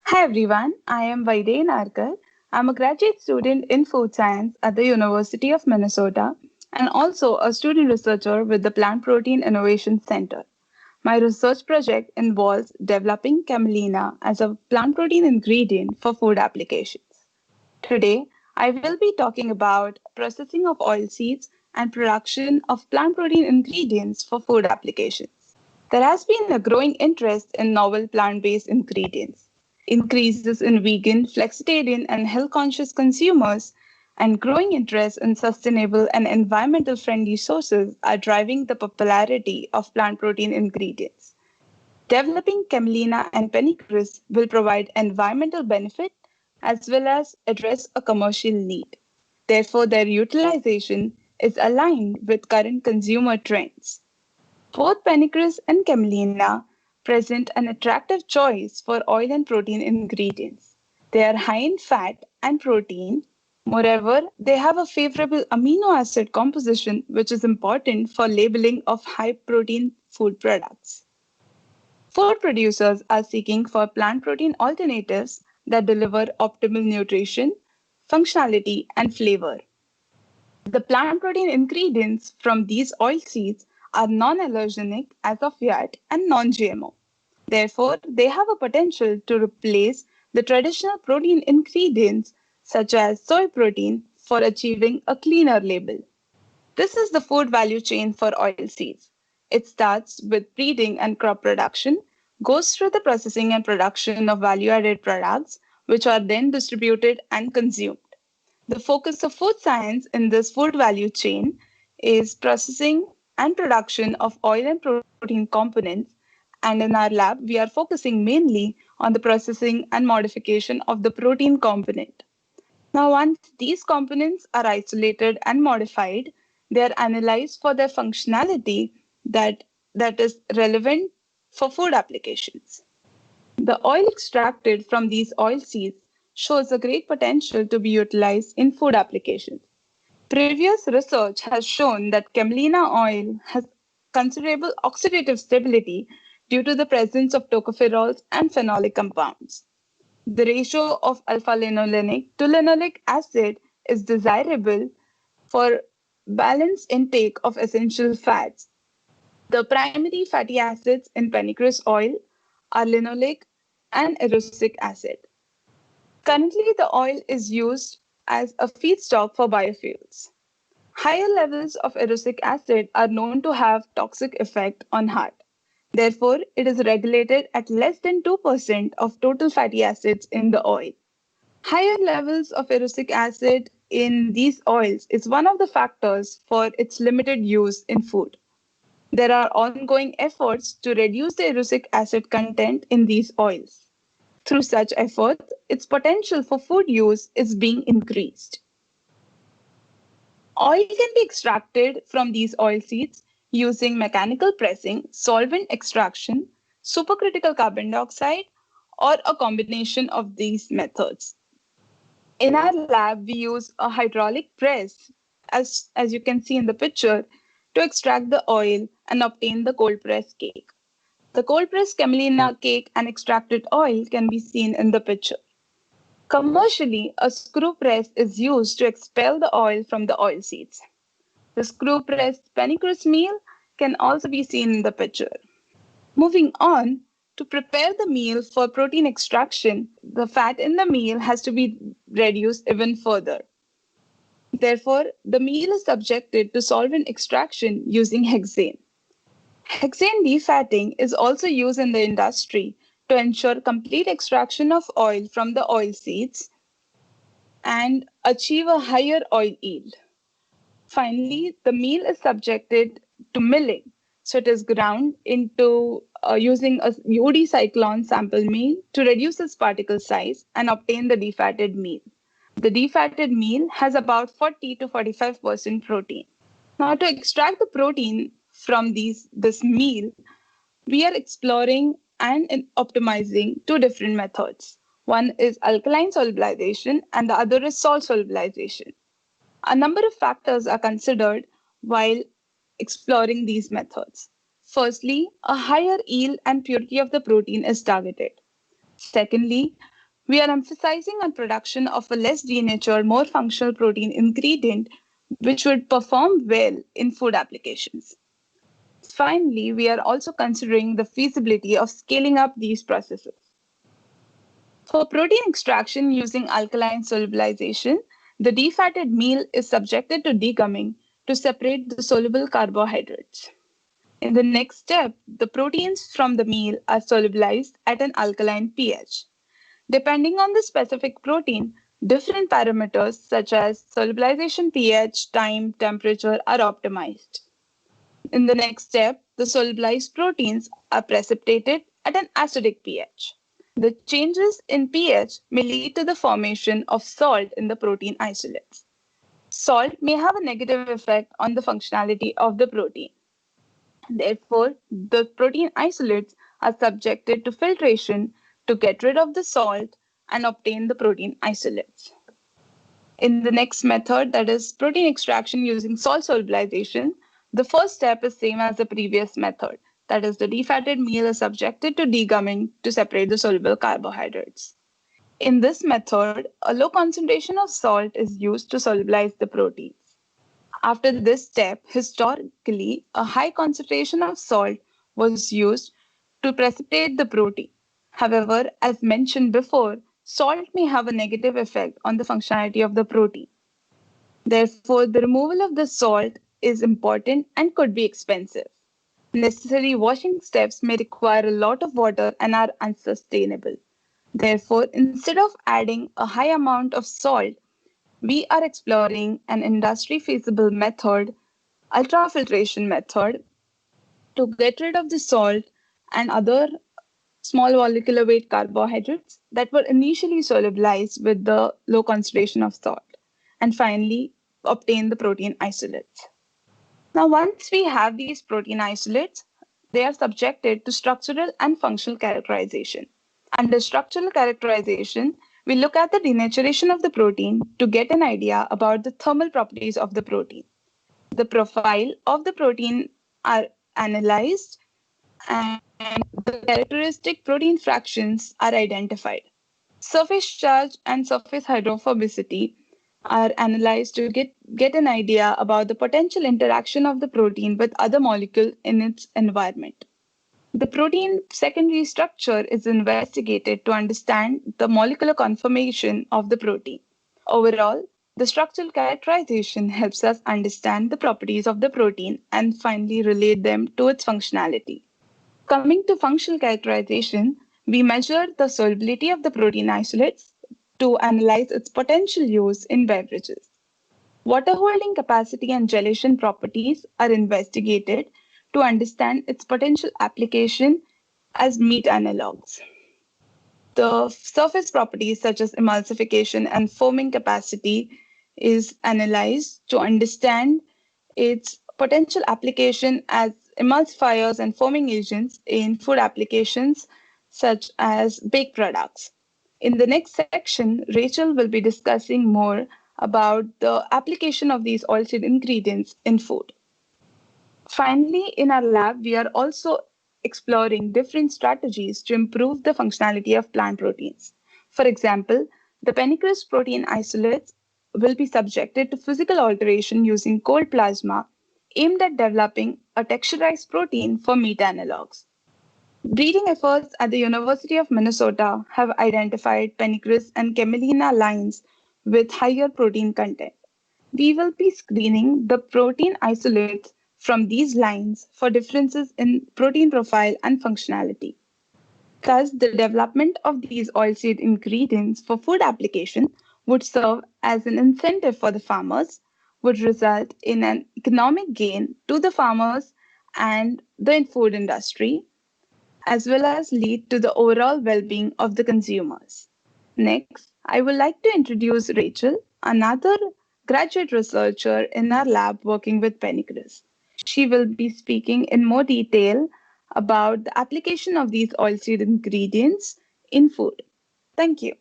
Hi everyone, I am Vaideh Narkar. I'm a graduate student in food science at the University of Minnesota and also a student researcher with the Plant Protein Innovation Center. My research project involves developing camelina as a plant protein ingredient for food applications. Today, I will be talking about processing of oilseeds and production of plant protein ingredients for food applications. There has been a growing interest in novel plant based ingredients. Increases in vegan, flexitarian, and health conscious consumers and growing interest in sustainable and environmental friendly sources are driving the popularity of plant protein ingredients. Developing camelina and pennycris will provide environmental benefit as well as address a commercial need. Therefore, their utilization is aligned with current consumer trends. Both pennycris and camelina present an attractive choice for oil and protein ingredients. They are high in fat and protein. Moreover, they have a favorable amino acid composition, which is important for labeling of high protein food products. Food producers are seeking for plant protein alternatives that deliver optimal nutrition, functionality, and flavor. The plant protein ingredients from these oilseeds are non allergenic as of yet and non GMO. Therefore, they have a potential to replace the traditional protein ingredients such as soy protein for achieving a cleaner label. This is the food value chain for oilseeds. It starts with breeding and crop production, goes through the processing and production of value added products, which are then distributed and consumed. The focus of food science in this food value chain is processing and production of oil and protein components. And in our lab, we are focusing mainly on the processing and modification of the protein component. Now, once these components are isolated and modified, they are analyzed for their functionality that, that is relevant for food applications. The oil extracted from these oil seeds shows a great potential to be utilized in food applications. Previous research has shown that camelina oil has considerable oxidative stability due to the presence of tocopherols and phenolic compounds. The ratio of alpha linolenic to linoleic acid is desirable for balanced intake of essential fats. The primary fatty acids in pennycris oil are linoleic and erucic acid. Currently, the oil is used as a feedstock for biofuels. Higher levels of erucic acid are known to have toxic effect on heart. Therefore, it is regulated at less than 2% of total fatty acids in the oil. Higher levels of erucic acid in these oils is one of the factors for its limited use in food. There are ongoing efforts to reduce the erucic acid content in these oils. Through such efforts, its potential for food use is being increased. Oil can be extracted from these oil seeds using mechanical pressing, solvent extraction, supercritical carbon dioxide, or a combination of these methods. In our lab, we use a hydraulic press, as you can see in the picture, to extract the oil and obtain the cold press cake. The cold pressed camelina cake and extracted oil can be seen in the picture. Commercially, a screw press is used to expel the oil from the oil seeds. The screw pressed pennycris meal can also be seen in the picture. Moving on, to prepare the meal for protein extraction, the fat in the meal has to be reduced even further. Therefore, the meal is subjected to solvent extraction using hexane. Hexane defatting is also used in the industry to ensure complete extraction of oil from the oil seeds and achieve a higher oil yield. Finally, the meal is subjected to milling. So it is ground into using a UD cyclone sample meal to reduce its particle size and obtain the defatted meal. The defatted meal has about 40 to 45% protein. Now, to extract the protein from this meal, we are exploring and optimizing two different methods. One is alkaline solubilization and the other is salt solubilization. A number of factors are considered while exploring these methods. Firstly, a higher yield and purity of the protein is targeted. Secondly, We are emphasizing on production of a less denatured, more functional protein ingredient which would perform well in food applications. Finally, we are also considering the feasibility of scaling up these processes. For protein extraction using alkaline solubilization, the defatted meal is subjected to degumming to separate the soluble carbohydrates. In the next step, the proteins from the meal are solubilized at an alkaline pH. Depending on the specific protein, different parameters such as solubilization pH, time, temperature are optimized. In the next step, the solubilized proteins are precipitated at an acidic pH. The changes in pH may lead to the formation of salt in the protein isolates. Salt may have a negative effect on the functionality of the protein. Therefore, the protein isolates are subjected to filtration to get rid of the salt and obtain the protein isolates. In the next method, that is protein extraction using salt solubilization, the first step is same as the previous method. That is, the defatted meal is subjected to degumming to separate the soluble carbohydrates. In this method, a low concentration of salt is used to solubilize the proteins. After this step, historically, a high concentration of salt was used to precipitate the protein. However, as mentioned before, salt may have a negative effect on the functionality of the protein. Therefore, the removal of the salt is important and could be expensive. Necessary washing steps may require a lot of water and are unsustainable. Therefore, instead of adding a high amount of salt, we are exploring an industry feasible method, ultrafiltration method, to get rid of the salt and other small molecular weight carbohydrates that were initially solubilized with the low concentration of salt, and finally obtain the protein isolates. Now, once we have these protein isolates, they are subjected to structural and functional characterization. Under structural characterization, we look at the denaturation of the protein to get an idea about the thermal properties of the protein. The profile of the protein are analyzed and the characteristic protein fractions are identified. Surface charge and surface hydrophobicity are analyzed to get an idea about the potential interaction of the protein with other molecules in its environment. The protein secondary structure is investigated to understand the molecular conformation of the protein. Overall, the structural characterization helps us understand the properties of the protein and finally relate them to its functionality. Coming to functional characterization, we measure the solubility of the protein isolates to analyze its potential use in beverages. Water holding capacity and gelation properties are investigated to understand its potential application as meat analogs. The surface properties such as emulsification and foaming capacity is analyzed to understand its potential application as emulsifiers and foaming agents in food applications such as baked products. In the next section, Rachel will be discussing more about the application of these oilseed ingredients in food. Finally, in our lab, we are also exploring different strategies to improve the functionality of plant proteins. For example, the Pennycress protein isolates will be subjected to physical alteration using cold plasma aimed at developing a texturized protein for meat analogs. Breeding efforts at the University of Minnesota have identified Pennycress and Camelina lines with higher protein content. We will be screening the protein isolates from these lines for differences in protein profile and functionality. Thus, the development of these oilseed ingredients for food application would serve as an incentive for the farmers, would result in an economic gain to the farmers and the food industry, as well as lead to the overall well-being of the consumers. Next, I would like to introduce Rachel, another graduate researcher in our lab working with Pennycress. She will be speaking in more detail about the application of these oilseed ingredients in food. Thank you.